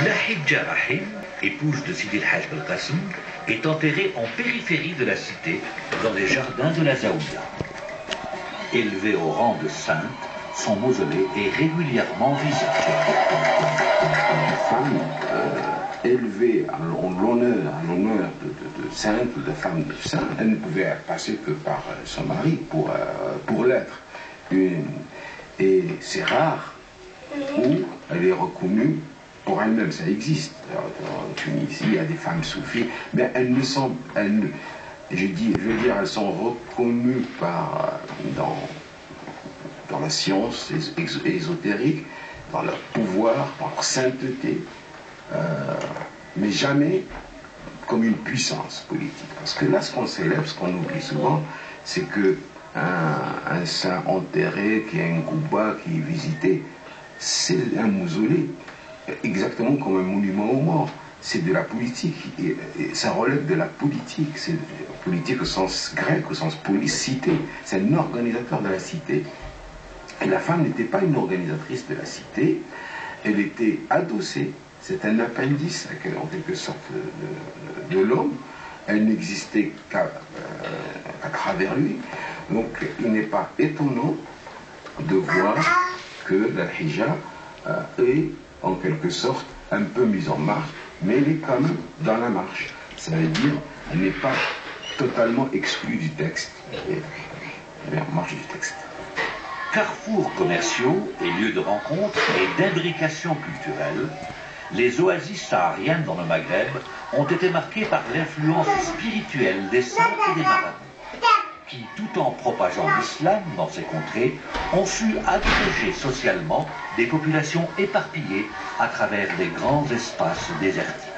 Lahidja Rahim, épouse de Sidi El Hadj Bel Qassem, est enterrée en périphérie de la cité, dans les jardins de la Zaouia. Élevée au rang de sainte, son mausolée est régulièrement visité. Une femme élevée en l'honneur de sainte ou de femme de saint, elle ne pouvait passer que par son mari pour l'être. Et c'est rare où elle est reconnue pour elle-même, ça existe. En Tunisie, il y a des femmes soufis, mais elles ne sont, je veux dire, elles sont reconnues dans la science ésotérique, dans leur pouvoir, dans leur sainteté, mais jamais comme une puissance politique. Parce que là, ce qu'on célèbre, ce qu'on oublie souvent, c'est que un saint enterré, qui a une kouba, qui est visité, c'est un mausolée. Exactement comme un monument aux morts. C'est de la politique. Et ça relève de la politique. C'est politique au sens grec, au sens police, cité. C'est un organisateur de la cité. Et la femme n'était pas une organisatrice de la cité. Elle était adossée. C'est un appendice, en quelque sorte, de l'homme. Elle n'existait qu'à travers lui. Donc, il n'est pas étonnant de voir que la hijab est en quelque sorte un peu mise en marche, mais elle est quand même dans la marche. Ça veut dire qu'elle n'est pas totalement exclue du texte, elle est en marche du texte. Carrefours commerciaux et lieux de rencontre et d'imbrication culturelle, les oasis sahariennes dans le Maghreb ont été marquées par l'influence spirituelle des saints et des marabouts, qui, tout en propageant l'islam dans ces contrées, ont su agréger socialement des populations éparpillées à travers les grands espaces désertiques.